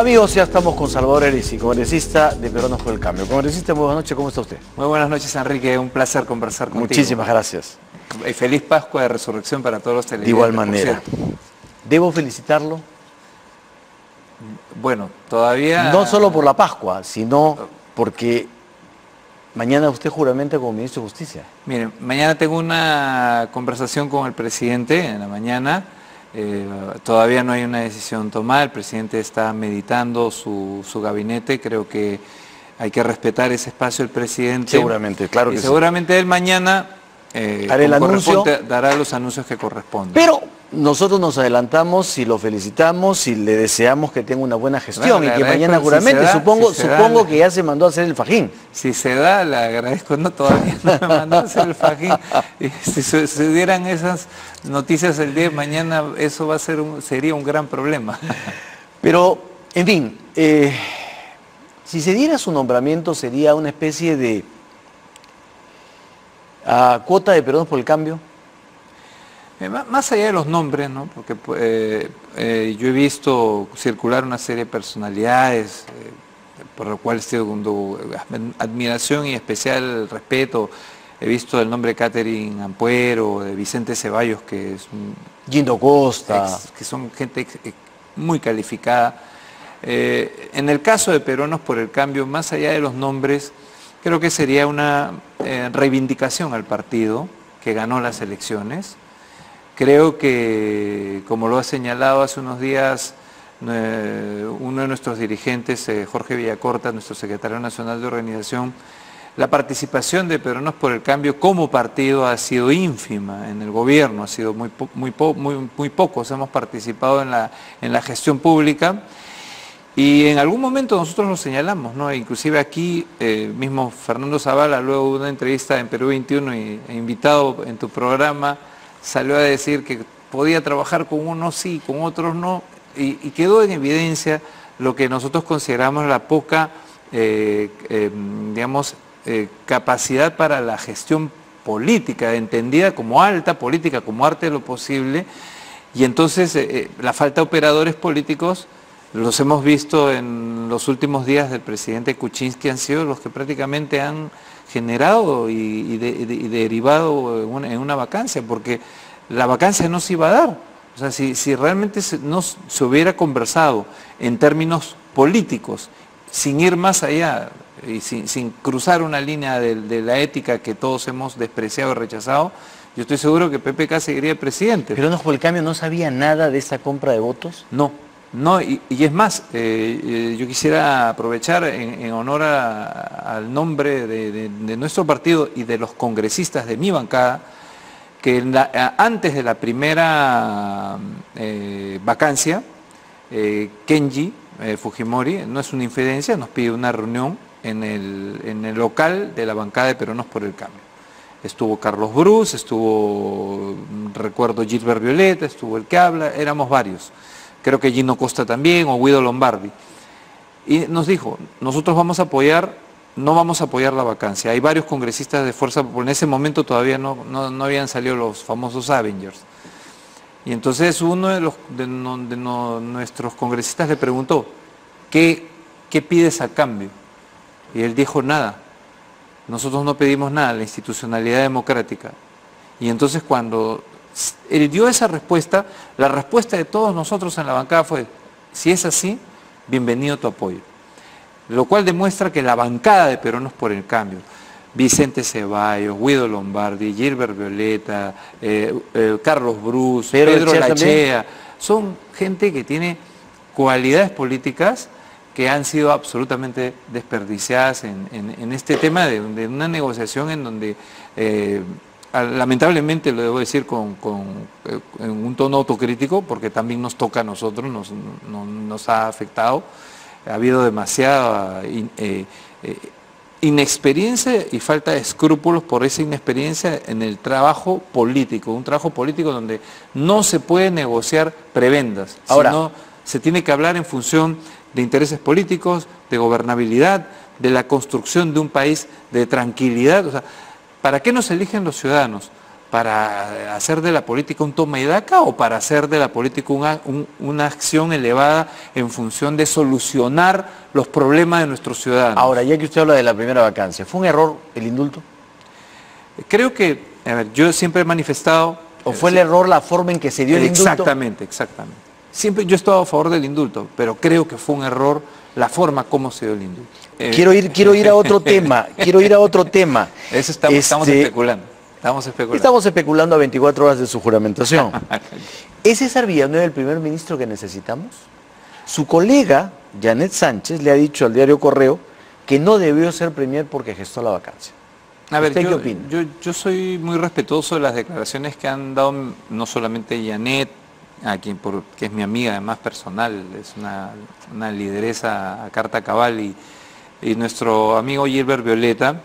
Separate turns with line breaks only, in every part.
Amigos, ya estamos con Salvador Erisi, congresista de Peruanos por el Cambio. Congresista, muy buenas noches, ¿cómo está usted?
Muy buenas noches, Enrique, un placer conversar contigo.
Muchísimas gracias.
Y feliz Pascua de Resurrección para todos los televidentes.
De igual manera. ¿Debo felicitarlo?
Bueno, todavía...
No solo por la Pascua, sino porque mañana usted juramenta como ministro de Justicia.
Miren, mañana tengo una conversación con el presidente en la mañana. Todavía no hay una decisión tomada, el presidente está meditando su gabinete, creo que hay que respetar ese espacio del presidente.
Seguramente, claro que sí.
Seguramente él mañana
hará el anuncio,
dará los anuncios que corresponden.
Pero nosotros nos adelantamos y lo felicitamos y le deseamos que tenga una buena gestión,
bueno,
y que mañana juramente, supongo que ya se mandó a hacer el fajín.
Si se da, le agradezco, no, todavía no me mandó a hacer el fajín. Si se dieran esas noticias el día de mañana, eso va a ser sería un gran problema.
Pero, en fin, si se diera su nombramiento, sería una especie de cuota de Peruanos por el Cambio.
Más allá de los nombres, ¿no? Porque yo he visto circular una serie de personalidades por lo cual estoy con admiración y especial respeto. He visto el nombre de Catherine Ampuero, de Vicente Ceballos, que es un...
Gindo Costa.
Que son gente muy calificada. En el caso de Peruanos por el Cambio, más allá de los nombres, creo que sería una reivindicación al partido que ganó las elecciones. Creo que, como lo ha señalado hace unos días uno de nuestros dirigentes, Jorge Villacorta, nuestro secretario nacional de organización, la participación de Peruanos por el Cambio como partido ha sido ínfima en el gobierno, ha sido muy pocos hemos participado en la gestión pública. Y en algún momento nosotros lo señalamos, ¿no? Inclusive aquí mismo Fernando Zavala, luego de una entrevista en Perú 21 e invitado en tu programa, salió a decir que podía trabajar con unos sí, con otros no, y quedó en evidencia lo que nosotros consideramos la poca, capacidad para la gestión política, entendida como alta, política como arte de lo posible, y entonces la falta de operadores políticos los hemos visto en los últimos días del presidente Kuczynski, han sido los que prácticamente han generado y derivado en una vacancia, porque la vacancia no se iba a dar. O sea, si realmente no se hubiera conversado en términos políticos, sin ir más allá y sin cruzar una línea de la ética que todos hemos despreciado y rechazado, yo estoy seguro que PPK seguiría presidente.
¿Pero por el Cambio no sabía nada de esta compra de votos?
No, y es más, yo quisiera aprovechar en honor al nombre de nuestro partido y de los congresistas de mi bancada, que antes de la primera vacancia, Kenji Fujimori, no es una infidencia, nos pide una reunión en el local de la bancada de Peruanos por el Cambio. Estuvo Carlos Bruce, recuerdo Gilbert Violeta, estuvo el que habla, éramos varios. Creo que Gino Costa también, o Guido Lombardi. Y nos dijo, nosotros no vamos a apoyar la vacancia. Hay varios congresistas de Fuerza Popular, en ese momento todavía no habían salido los famosos Avengers. Y entonces uno de nuestros congresistas le preguntó, ¿qué pides a cambio? Y él dijo, nada. Nosotros no pedimos nada, la institucionalidad democrática. Y entonces cuando él dio esa respuesta, la respuesta de todos nosotros en la bancada fue, si es así, bienvenido tu apoyo. Lo cual demuestra que la bancada de Peruanos por el Cambio, Vicente Ceballos, Guido Lombardi, Gilbert Violeta, Carlos Bruce, Pedro Lachea, son gente que tiene cualidades políticas que han sido absolutamente desperdiciadas en este tema de una negociación en donde... lamentablemente lo debo decir en un tono autocrítico, porque también nos toca a nosotros, nos ha afectado. Ha habido demasiada inexperiencia y falta de escrúpulos por esa inexperiencia en el trabajo político, un trabajo político donde no se puede negociar prebendas, sino se tiene que hablar en función de intereses políticos, de gobernabilidad, de la construcción de un país de tranquilidad. O sea, ¿para qué nos eligen los ciudadanos? para hacer de la política un toma y daca o para hacer de la política una acción elevada en función de solucionar los problemas de nuestros ciudadanos.
Ahora, ya que usted habla de la primera vacancia, ¿fue un error el indulto?
Creo que, a ver, yo siempre he manifestado...
¿O fue el error la forma en que se dio el indulto?
Exactamente. Siempre yo he estado a favor del indulto, pero creo que fue un error la forma como se dio el indulto.
Quiero ir a otro tema,
Eso estamos especulando.
Estamos especulando a 24 horas de su juramentación. ¿Es César Villanueva el primer ministro que necesitamos? Su colega, Janet Sánchez, le ha dicho al diario Correo que no debió ser premier porque gestó la vacancia.
A ver,
¿Usted qué opina?
Yo soy muy respetuoso de las declaraciones que han dado no solamente Janet, que es mi amiga además personal, es una lideresa a carta cabal, y nuestro amigo Gilbert Violeta,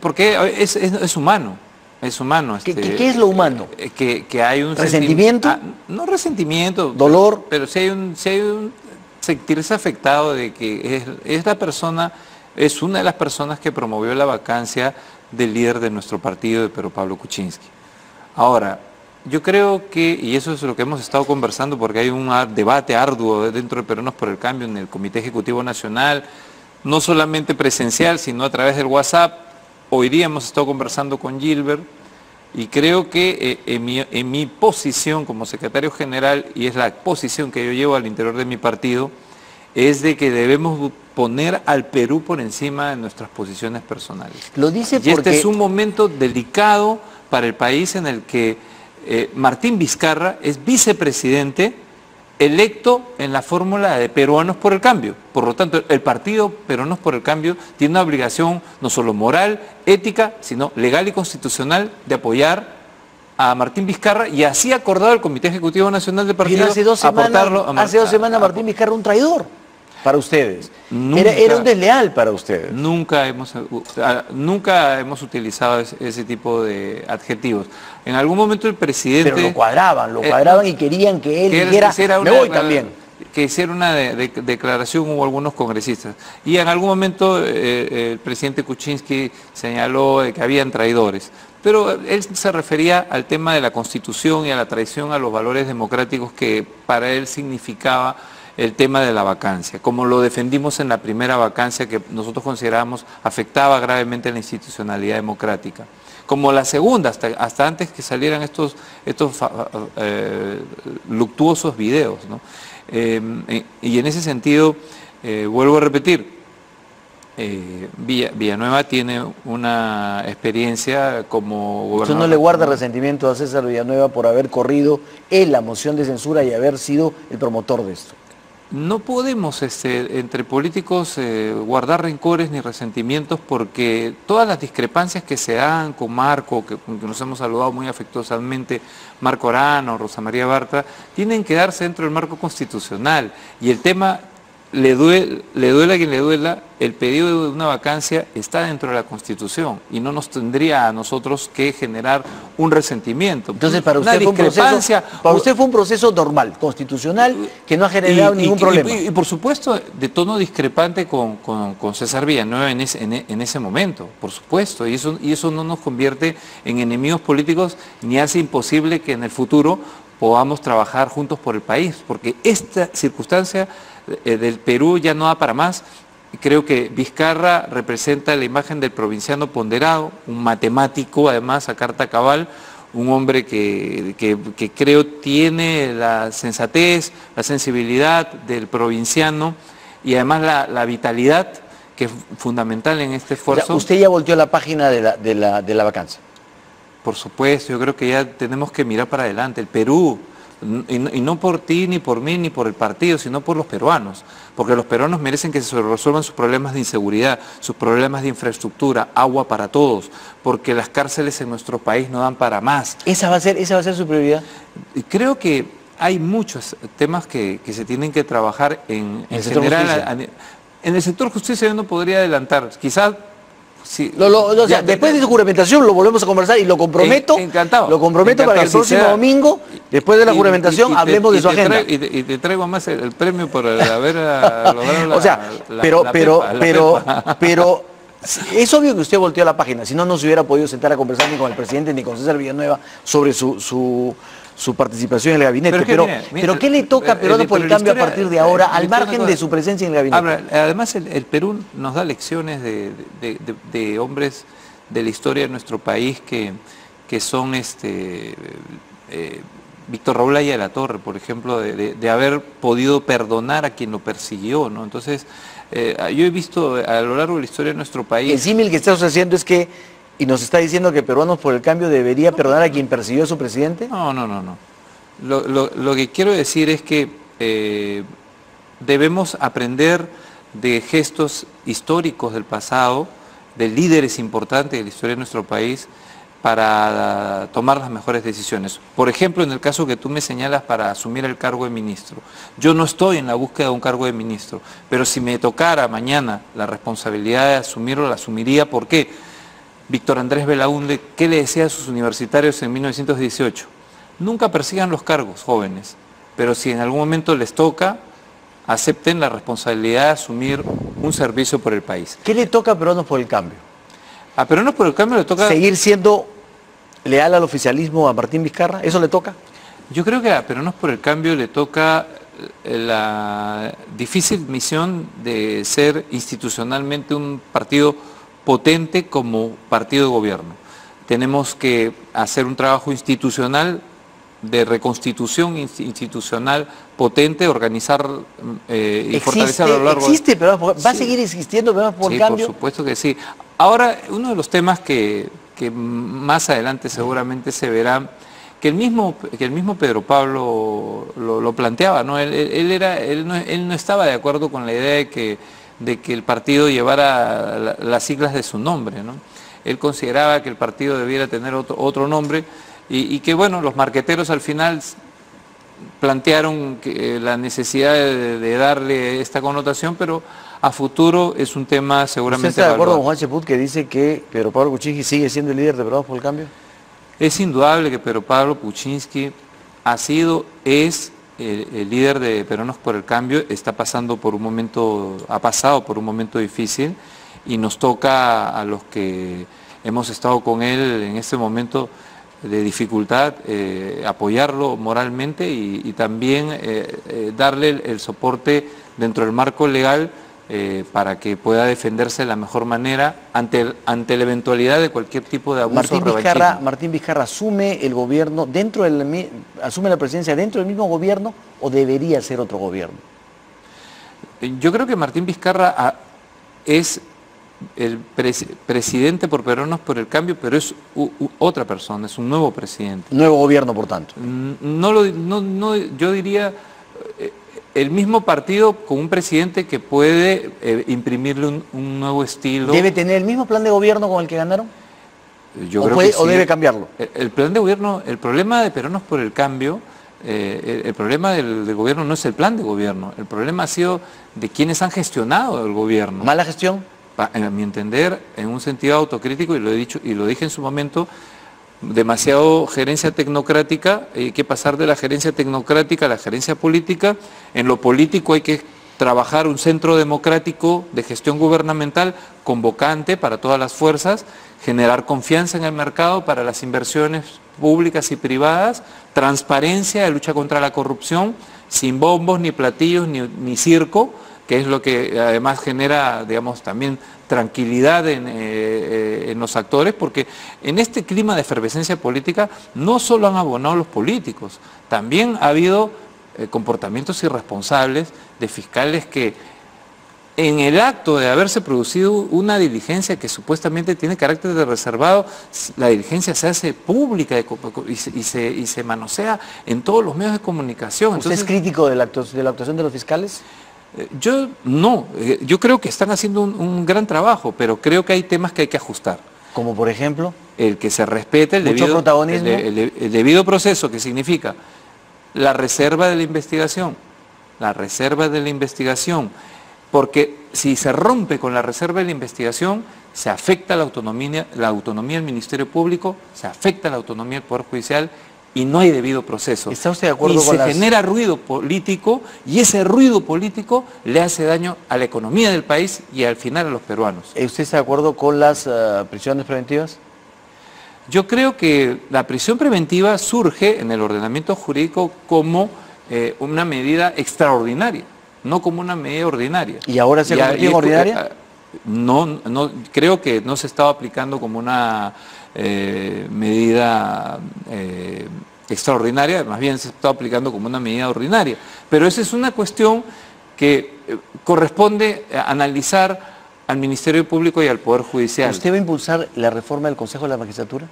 porque es humano.
¿Qué es lo humano?
Que hay un
¿Resentimiento?
No resentimiento.
¿Dolor?
Pero si hay un sentirse afectado de que es una de las personas que promovió la vacancia del líder de nuestro partido, de Pedro Pablo Kuczynski. Ahora, yo creo que, y eso es lo que hemos estado conversando, porque hay un debate arduo dentro de Peruanos por el Cambio en el Comité Ejecutivo Nacional, no solamente presencial, sino a través del WhatsApp. Hoy día hemos estado conversando con Gilbert y creo que en mi posición como secretario general, y es la posición que yo llevo al interior de mi partido, es de que debemos poner al Perú por encima de nuestras posiciones personales.
Lo dice
y
porque...
este es un momento delicado para el país en el que Martín Vizcarra es vicepresidente electo en la fórmula de Peruanos por el Cambio. Por lo tanto, el partido Peruanos por el Cambio tiene una obligación no solo moral, ética, sino legal y constitucional de apoyar a Martín Vizcarra, y así acordado el Comité Ejecutivo Nacional del partido.
Pero hace dos semanas Martín Vizcarra un traidor para ustedes. Era un desleal para ustedes.
Nunca hemos utilizado ese tipo de adjetivos. En algún momento el presidente...
Pero lo cuadraban y querían que él dijera, me voy también.
Que hiciera una declaración, hubo algunos congresistas. Y en algún momento el presidente Kuczynski señaló que habían traidores. Pero él se refería al tema de la Constitución y a la traición a los valores democráticos que para él significaba el tema de la vacancia, como lo defendimos en la primera vacancia que nosotros considerábamos afectaba gravemente la institucionalidad democrática. Como la segunda, hasta antes que salieran estos luctuosos videos, ¿no? Y en ese sentido, vuelvo a repetir, Villanueva tiene una experiencia como gobernador.
¿Usted no le guarda resentimiento a César Villanueva por haber corrido él la moción de censura y haber sido el promotor de esto?
No podemos entre políticos guardar rencores ni resentimientos, porque todas las discrepancias que se dan con Marco, con que nos hemos saludado muy afectuosamente, Marco Arana o Rosa María Bartra, tienen que darse dentro del marco constitucional. Y el tema, le duela a quien le duela, el pedido de una vacancia está dentro de la Constitución y no nos tendría a nosotros que generar un resentimiento.
Entonces para usted fue un proceso normal, constitucional, que no ha generado ningún problema.
Y por supuesto de tono discrepante con César Villanueva en ese momento, por supuesto, y eso no nos convierte en enemigos políticos ni hace imposible que en el futuro podamos trabajar juntos por el país, porque esta circunstancia del Perú ya no da para más. Creo que Vizcarra representa la imagen del provinciano ponderado, un matemático además a carta cabal, un hombre que creo tiene la sensatez, la sensibilidad del provinciano y además la vitalidad que es fundamental en este esfuerzo.
O sea, ¿usted ya volteó la página de la vacancia?
Por supuesto, yo creo que ya tenemos que mirar para adelante. El Perú, y no por ti, ni por mí, ni por el partido, sino por los peruanos, porque los peruanos merecen que se resuelvan sus problemas de inseguridad, sus problemas de infraestructura, agua para todos, porque las cárceles en nuestro país no dan para más.
¿Esa va a ser su prioridad?
Creo que hay muchos temas que se tienen que trabajar en general. En el sector justicia yo no podría adelantar, quizás... Sí,
después de su juramentación lo volvemos a conversar y lo comprometo.
Encantado.
Lo comprometo para que el próximo domingo, después de la juramentación, hablemos de su agenda.
Y te traigo más el premio por haber logrado
o sea, pero Sí, es obvio que usted volteó la página, si no, no se hubiera podido sentar a conversar ni con el presidente ni con César Villanueva sobre su participación en el gabinete. Pero ¿qué le toca a Peruano por el Cambio a partir de ahora, al margen de su presencia en el gabinete?
Además, el Perú nos da lecciones de hombres de la historia de nuestro país que son Víctor Raúl Aya de la Torre, por ejemplo, de haber podido perdonar a quien lo persiguió, ¿no? Entonces, yo he visto a lo largo de la historia de nuestro país...
El símil que estás haciendo es que, y nos está diciendo que Peruanos por el Cambio debería perdonar a quien persiguió a su presidente.
No. Lo que quiero decir es que debemos aprender de gestos históricos del pasado, de líderes importantes de la historia de nuestro país, para tomar las mejores decisiones. Por ejemplo, en el caso que tú me señalas para asumir el cargo de ministro. Yo no estoy en la búsqueda de un cargo de ministro, pero si me tocara mañana la responsabilidad de asumirlo, la asumiría. ¿Por qué? Víctor Andrés Belaúnde, ¿qué le decía a sus universitarios en 1918? Nunca persigan los cargos, jóvenes, pero si en algún momento les toca, acepten la responsabilidad de asumir un servicio por el país.
¿Qué le toca a Peruanos por el Cambio?
A Peruanos por el Cambio le toca...
¿Seguir siendo leal al oficialismo a Martín Vizcarra? ¿Eso le toca?
Yo creo que a Peruanos por el Cambio le toca la difícil misión de ser institucionalmente un partido potente como partido de gobierno. Tenemos que hacer un trabajo institucional, de reconstitución institucional potente, organizar y fortalecer a lo largo...
Existe, pero ¿va a seguir existiendo Peruanos por el Cambio?
Por supuesto que sí. Ahora, uno de los temas que más adelante seguramente se verá, que el mismo Pedro Pablo lo planteaba, ¿no? Él no estaba de acuerdo con la idea de que el partido llevara las siglas de su nombre, ¿no? Él consideraba que el partido debiera tener otro nombre y que, bueno, los marqueteros al final plantearon la necesidad de darle esta connotación, pero a futuro es un tema seguramente...
¿Usted está de acuerdo con Juan Cheput que dice que Pedro Pablo Kuczynski sigue siendo el líder de Peruanos por el Cambio?
Es indudable que Pedro Pablo Kuczynski es el líder de Peruanos por el Cambio, ha pasado por un momento difícil y nos toca a los que hemos estado con él en este momento de dificultad, apoyarlo moralmente y también darle el soporte dentro del marco legal para que pueda defenderse de la mejor manera ante la eventualidad de cualquier tipo de abuso o revanchismo.
¿Martín Vizcarra asume el gobierno asume la presidencia dentro del mismo gobierno o debería ser otro gobierno?
Yo creo que Martín Vizcarra es el presidente por Peruanos por el Cambio, pero es otra persona, es un nuevo presidente.
Nuevo gobierno, por tanto.
Yo diría el mismo partido con un presidente que puede imprimirle un nuevo estilo.
¿Debe tener el mismo plan de gobierno con el que ganaron?
Yo creo que sí.
¿O debe cambiarlo?
El plan de gobierno, el problema de Peruanos por el Cambio, el problema del gobierno no es el plan de gobierno, el problema ha sido de quienes han gestionado el gobierno.
¿Mala gestión?
A mi entender, en un sentido autocrítico, y lo he dicho y lo dije en su momento, demasiado gerencia tecnocrática. Hay que pasar de la gerencia tecnocrática a la gerencia política. En lo político hay que trabajar un centro democrático de gestión gubernamental convocante para todas las fuerzas, generar confianza en el mercado para las inversiones públicas y privadas, transparencia de lucha contra la corrupción, sin bombos, ni platillos, ni circo, que es lo que además genera, digamos, también tranquilidad en los actores, porque en este clima de efervescencia política no solo han abonado los políticos, también ha habido comportamientos irresponsables de fiscales que en el acto de haberse producido una diligencia que supuestamente tiene carácter de reservado, la diligencia se hace pública y se manosea en todos los medios de comunicación.
¿Usted es crítico de la actuación de los fiscales?
Yo no, yo creo que están haciendo un gran trabajo, pero creo que hay temas que hay que ajustar.
¿Como por ejemplo?
El que se respete el debido proceso, que significa la reserva de la investigación, porque si se rompe con la reserva de la investigación, se afecta la autonomía del Ministerio Público, se afecta la autonomía del Poder Judicial y no hay debido proceso.
¿Está usted de acuerdo
y
con
se genera ruido político y ese ruido político le hace daño a la economía del país y al final a los peruanos?
¿Usted está de acuerdo con las prisiones preventivas?
Yo creo que la prisión preventiva surge en el ordenamiento jurídico como una medida extraordinaria, no como una medida ordinaria.
¿Y ahora se ha convertido en ordinaria?
No, creo que no se estaba aplicando como una medida extraordinaria, más bien se está aplicando como una medida ordinaria. Pero esa es una cuestión que corresponde analizar al Ministerio Público y al Poder Judicial.
¿Usted va a impulsar la reforma del Consejo de la Magistratura?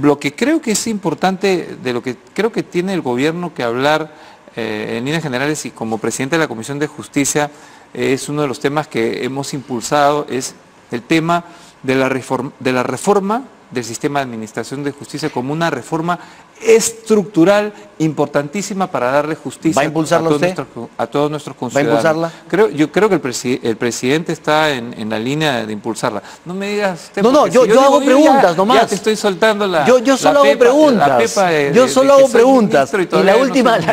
Lo que creo que es importante, de lo que creo que tiene el gobierno que hablar en líneas generales y como presidente de la Comisión de Justicia, es uno de los temas que hemos impulsado, es el tema de la reforma del sistema de administración de justicia como una reforma estructural importantísima para darle justicia
¿Va a impulsarla
a todos nuestros conciudadanos.
¿Va a impulsarla?
Yo creo que el presidente está en la línea de impulsarla. No me digas...
No, yo hago preguntas nomás.
Ya te estoy soltando la...
Yo solo hago preguntas. Yo solo hago preguntas. Y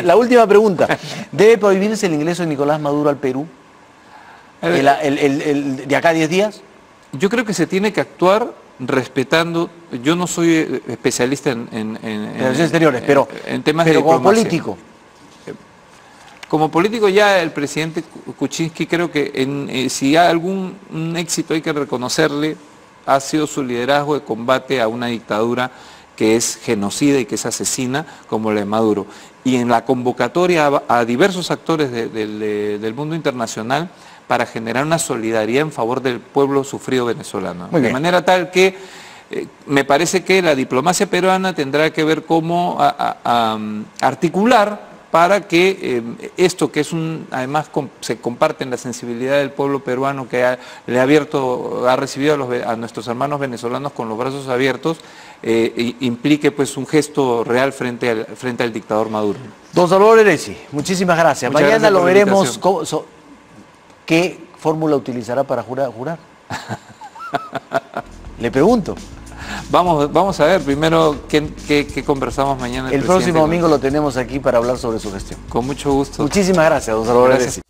la última pregunta. ¿Debe prohibirse el ingreso de Nicolás Maduro al Perú? ¿De acá a 10 días?
Yo creo que se tiene que actuar respetando, yo no soy especialista en
relaciones exteriores, pero
en temas
pero
de
como
diplomacia.
político.
Como político ya el presidente Kuczynski creo que si hay algún éxito hay que reconocerle, ha sido su liderazgo de combate a una dictadura que es genocida y que es asesina como la de Maduro. Y en la convocatoria a diversos actores del mundo internacional para generar una solidaridad en favor del pueblo sufrido venezolano. De manera tal que me parece que la diplomacia peruana tendrá que ver cómo articular para que esto que es además se comparte en la sensibilidad del pueblo peruano que ha recibido a nuestros hermanos venezolanos con los brazos abiertos, implique pues un gesto real frente al dictador Maduro.
Don Salvador Heresi, muchísimas gracias.
Muchas
Mañana
gracias
lo veremos. ¿Qué fórmula utilizará para jurar? Le pregunto.
Vamos a ver primero qué conversamos mañana.
El próximo domingo lo tenemos aquí para hablar sobre su gestión.
Con mucho gusto.
Muchísimas gracias, don Salvador Heresi.